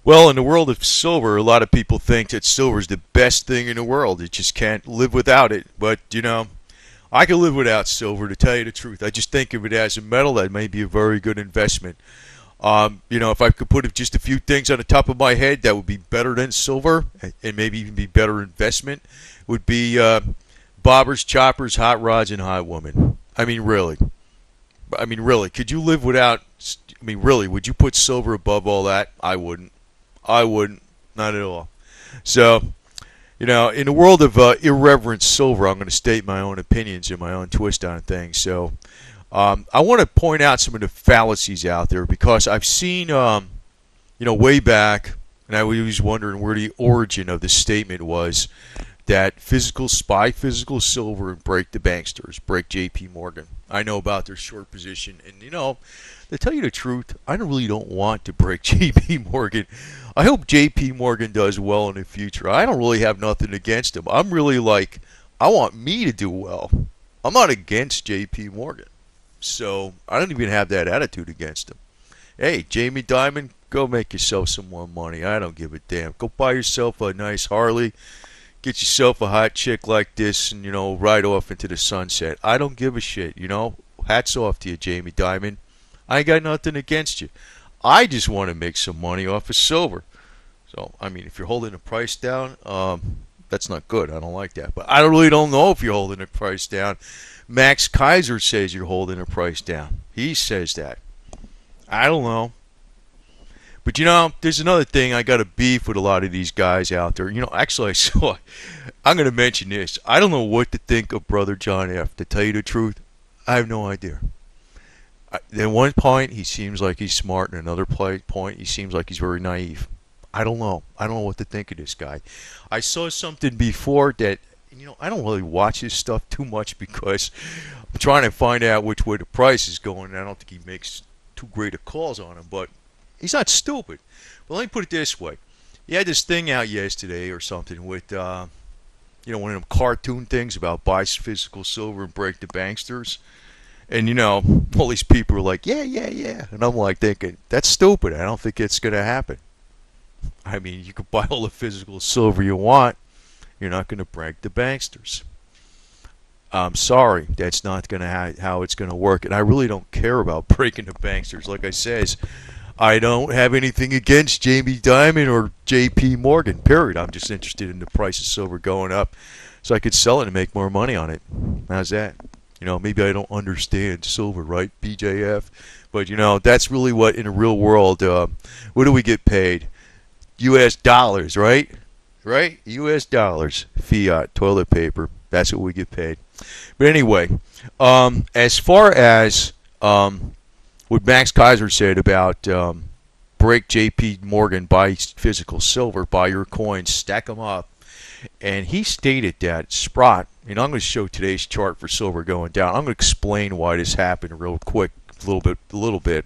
Well, in the world of silver, a lot of people think that silver is the best thing in the world. You just can't live without it. But, I can live without silver, to tell you the truth. I just think of it as a metal that may be a very good investment. If I could put just a few things on the top of my head that would be better than silver and maybe even be better investment, would be bobbers, choppers, hot rods, and hot women. I mean, really. I mean, really. Could you live without? I mean, really. Would you put silver above all that? I wouldn't. I wouldn't. Not at all. So, in the world of irreverent silver, I'm going to state my own opinions and my own twist on things. So, I want to point out some of the fallacies out there because I've seen, way back, and I was wondering where the origin of the statement was that physical silver and break the banksters, break J.P. Morgan. I know about their short position, and to tell you the truth, I really don't want to break J.P. Morgan. I hope J.P. Morgan does well in the future. I don't really have nothing against him. I'm really like, I want me to do well. I'm not against J.P. Morgan. So I don't even have that attitude against him. Hey, Jamie Dimon, go make yourself some more money. I don't give a damn. Go buy yourself a nice Harley. Get yourself a hot chick like this and, ride off into the sunset. I don't give a shit. Hats off to you, Jamie Dimon. I ain't got nothing against you. I just want to make some money off of silver. So, I mean, if you're holding the price down, that's not good. I don't like that. But I really don't know if you're holding the price down. Max Kaiser says you're holding the price down. He says that. I don't know. But there's another thing. I got a beef with a lot of these guys out there. Actually, I saw. I'm going to mention this. I don't know what to think of Brother John F. To tell you the truth, I have no idea. At one point, he seems like he's smart, and another point, he seems like he's very naive. I don't know. I don't know what to think of this guy. I saw something before that. I don't really watch his stuff too much because I'm trying to find out which way the price is going. And I don't think he makes too great of calls on him, but he's not stupid. But let me put it this way. He had this thing out yesterday or something with, one of them cartoon things about buy physical silver and break the banksters. And, all these people are like, yeah, yeah, yeah. And I'm like thinking, that's stupid. I don't think it's going to happen. I mean, you can buy all the physical silver you want. You're not going to break the banksters. I'm sorry, that's not going to how it's going to work. And I really don't care about breaking the banksters. Like I says, I don't have anything against Jamie Dimon or J.P. Morgan, period. I'm just interested in the price of silver going up so I could sell it and make more money on it. How's that? Maybe I don't understand silver, right, BJF? But, that's really what, in the real world, what do we get paid? U.S. dollars, right? Right? U.S. dollars, fiat, toilet paper. That's what we get paid. But anyway, as far as what Max Kaiser said about break J.P. Morgan, buy physical silver, buy your coins, stack them up, and he stated that Sprott, I'm going to show today's chart for silver going down. I'm going to explain why this happened real quick, a little bit,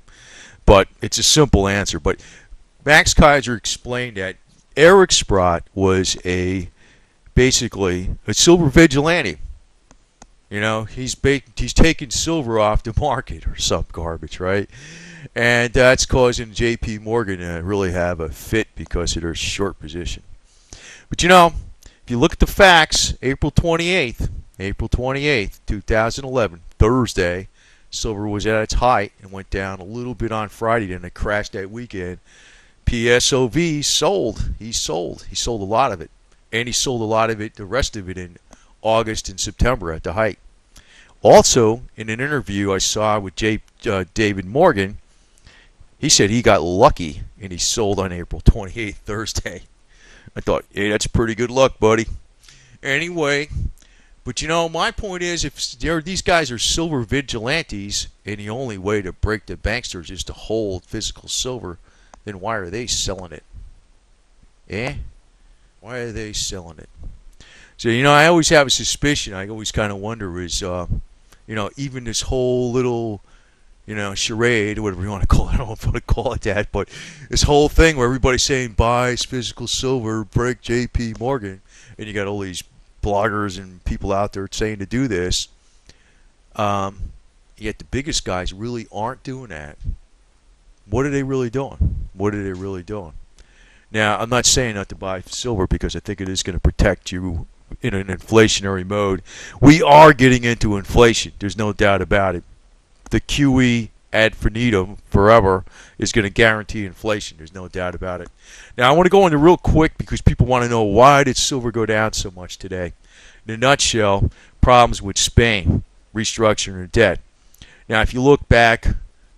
but it's a simple answer. But Max Kaiser explained that Eric Sprott was basically a silver vigilante. He's taking silver off the market or some garbage, right? And that's causing J.P. Morgan to really have a fit because of their short position. But if you look at the facts, April 28th, 2011, Thursday, silver was at its height and went down a little bit on Friday, then it crashed that weekend. PSOV sold. He sold a lot of it. And he sold a lot of it, the rest of it, in August and September at the height. Also, in an interview I saw with David Morgan, he said he got lucky and he sold on April 28th, Thursday. I thought, hey, that's pretty good luck, buddy. Anyway, but my point is, if these guys are silver vigilantes and the only way to break the banksters is to hold physical silver, then why are they selling it? Why are they selling it? So, I always have a suspicion. I always kind of wonder is, even this whole little, charade, whatever you want to call it. I don't know if I want to call it that, but this whole thing where everybody's saying buy physical silver, break J.P. Morgan, and you got all these bloggers and people out there saying to do this. Yet the biggest guys really aren't doing that. What are they really doing? Now, I'm not saying not to buy silver because I think it is going to protect you in an inflationary mode. We are getting into inflation. There's no doubt about it. The QE ad infinitum forever is going to guarantee inflation. There's no doubt about it. Now, I want to go into real quick because people want to know why did silver go down so much today. In a nutshell, problems with Spain, restructuring their debt. Now, if you look back,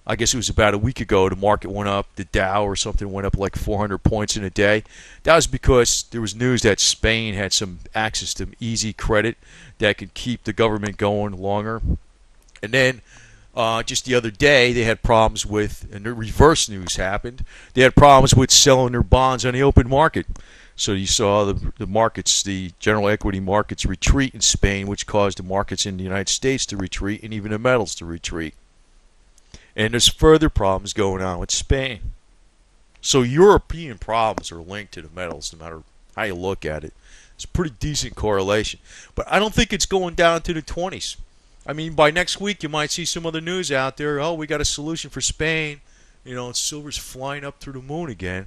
I guess it was about a week ago, the market went up, the Dow or something went up like 400 points in a day. That was because there was news that Spain had some access to easy credit that could keep the government going longer. And then just the other day, they had problems with, and the reverse news happened, they had problems with selling their bonds on the open market. So you saw the markets, the general equity markets retreat in Spain, which caused the markets in the United States to retreat and even the metals to retreat. And there's further problems going on with Spain. So European problems are linked to the metals, no matter how you look at it. It's a pretty decent correlation. But I don't think it's going down to the 20s. I mean, by next week, you might see some other news out there. Oh, we got a solution for Spain. And silver's flying up through the moon again.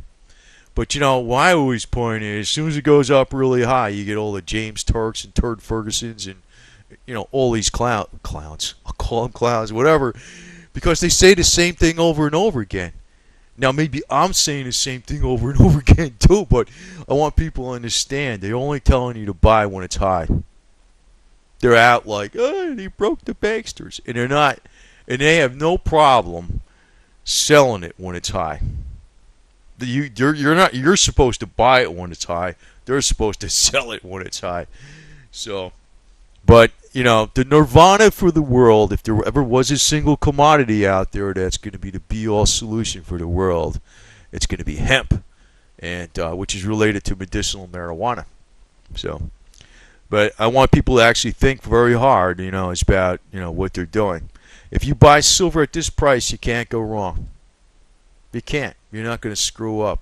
But, my always point is, as soon as it goes up really high, you get all the James Turks and Turd Fergusons and, all these clowns. I'll call them clowns, whatever. Because they say the same thing over and over again. Now, maybe I'm saying the same thing over and over again, too, but I want people to understand. They're only telling you to buy when it's high. They're out like, oh, they broke the banksters. And they're not. And they have no problem selling it when it's high. You're supposed to buy it when it's high. They're supposed to sell it when it's high. So, but the nirvana for the world, if there ever was a single commodity out there that's going to be the be-all solution for the world, it's going to be hemp, and which is related to medicinal marijuana. So, but I want people to actually think very hard, it's about what they're doing. If you buy silver at this price, you can't go wrong. You can't. You're not going to screw up.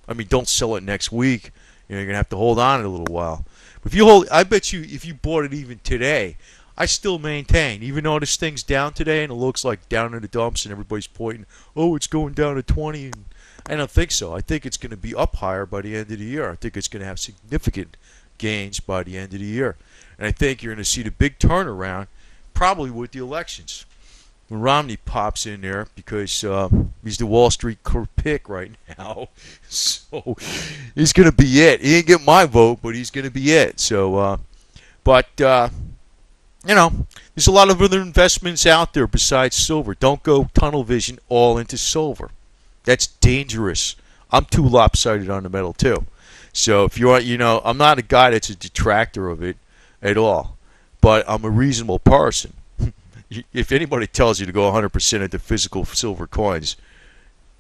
I mean, don't sell it next week. You're going to have to hold on it a little while. If you hold, I bet you if you bought it even today, I still maintain, even though this thing's down today and it looks like down in the dumps and everybody's pointing, oh, it's going down to 20. And I don't think so. I think it's going to be up higher by the end of the year. I think it's going to have significant gains by the end of the year. And I think you're going to see the big turnaround probably with the elections. When Romney pops in there, because he's the Wall Street pick right now. So he's going to be it. He ain't get my vote, but he's going to be it. So, there's a lot of other investments out there besides silver. Don't go tunnel vision all into silver. That's dangerous. I'm too lopsided on the metal, too. So if you want, I'm not a guy that's a detractor of it at all. But I'm a reasonable person. If anybody tells you to go 100% into physical silver coins,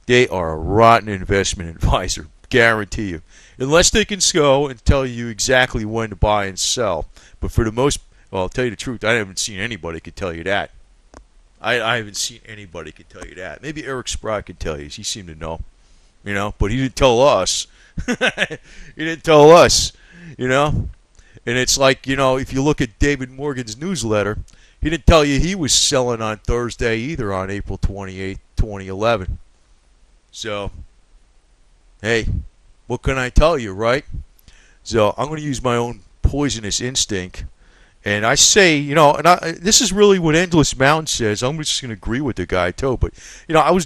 they are a rotten investment advisor. Guarantee you. Unless they can go and tell you exactly when to buy and sell. But for the most, well, I'll tell you the truth, I haven't seen anybody could tell you that. I haven't seen anybody could tell you that. Maybe Eric Sprott could tell you. He seemed to know. But he didn't tell us. He didn't tell us. And it's like, if you look at David Morgan's newsletter, he didn't tell you he was selling on Thursday either on April 28th, 2011. So, hey, what can I tell you, right? So I'm going to use my own poisonous instinct. And I say, this is really what Endless Mountain says. I'm just going to agree with the guy, too. But, I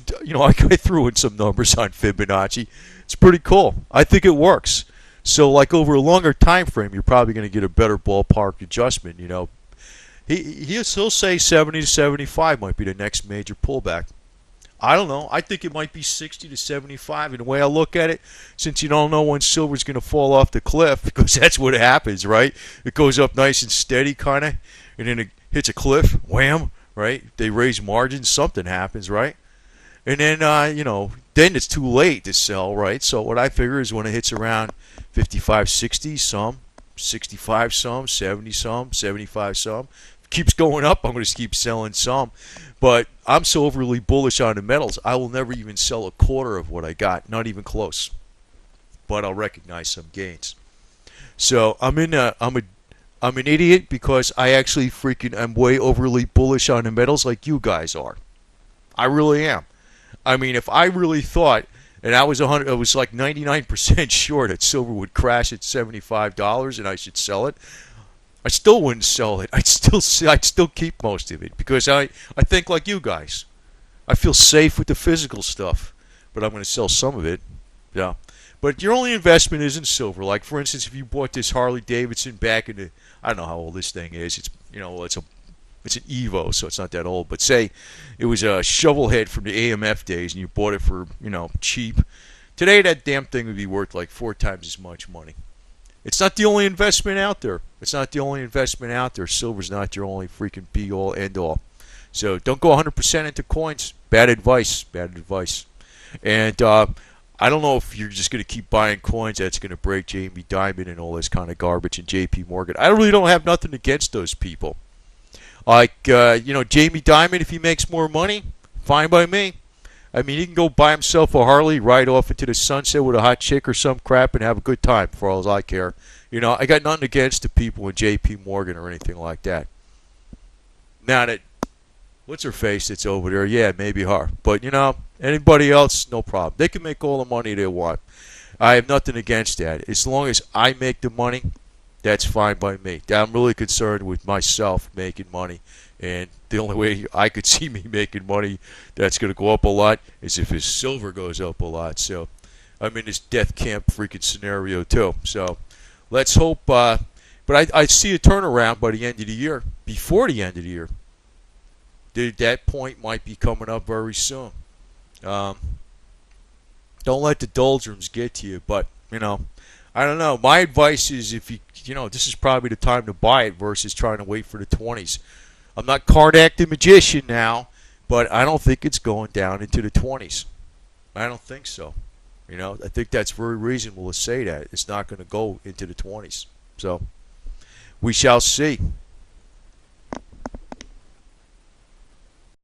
threw in some numbers on Fibonacci. It's pretty cool. I think it works. So, like, over a longer time frame, you're probably going to get a better ballpark adjustment, He'll say 70 to 75 might be the next major pullback. I don't know. I think it might be 60 to 75. And the way I look at it, since you don't know when silver's going to fall off the cliff, because that's what happens, right? It goes up nice and steady, kind of, and then it hits a cliff, wham, right? They raise margins, something happens, right? And then, then it's too late to sell, right? So what I figure is when it hits around 55, 60, some, 65 some, 70 some, 75 some, keeps going up, I'm going to keep selling some. But I'm so overly bullish on the metals, I will never even sell a quarter of what I got, not even close. But I'll recognize some gains. So I'm an idiot because I actually I'm way overly bullish on the metals like you guys are. I really am. I mean, if I really thought And I was 100. I was like 99% sure that silver would crash at $75 and I should sell it. I still wouldn't sell it. I'd still keep most of it because I think like you guys. I feel safe with the physical stuff, but I'm going to sell some of it. Yeah. But your only investment isn't silver. Like for instance, if you bought this Harley Davidson back in the, I don't know how old this thing is. It's it's an Evo, so it's not that old. But say it was a shovel head from the AMF days, and you bought it for cheap. Today that damn thing would be worth like 4 times as much money. It's not the only investment out there. It's not the only investment out there. Silver's not your only freaking be all end all. So don't go 100% into coins. Bad advice. Bad advice. And I don't know if you're just going to keep buying coins that's going to break Jamie Dimon and all this kind of garbage and JP Morgan. I really don't have nothing against those people. Like, Jamie Dimon, if he makes more money, fine by me. I mean, he can go buy himself a Harley, ride off into the sunset with a hot chick or some crap and have a good time for all as I care. I got nothing against the people with JP Morgan or anything like that. Now that, what's her face that's over there? Yeah, maybe her. But, anybody else, no problem. They can make all the money they want. I have nothing against that. As long as I make the money, that's fine by me. I'm really concerned with myself making money. And the only way I could see me making money that's going to go up a lot is if his silver goes up a lot. So I'm in this death camp freaking scenario too. So let's hope. But I see a turnaround by the end of the year. Before the end of the year. That point might be coming up very soon. Don't let the doldrums get to you. But, I don't know. My advice is if this is probably the time to buy it versus trying to wait for the 20s. I'm not Karnak the Magician now, but I don't think it's going down into the 20s. I don't think so. I think that's very reasonable to say that. It's not going to go into the 20s. So we shall see.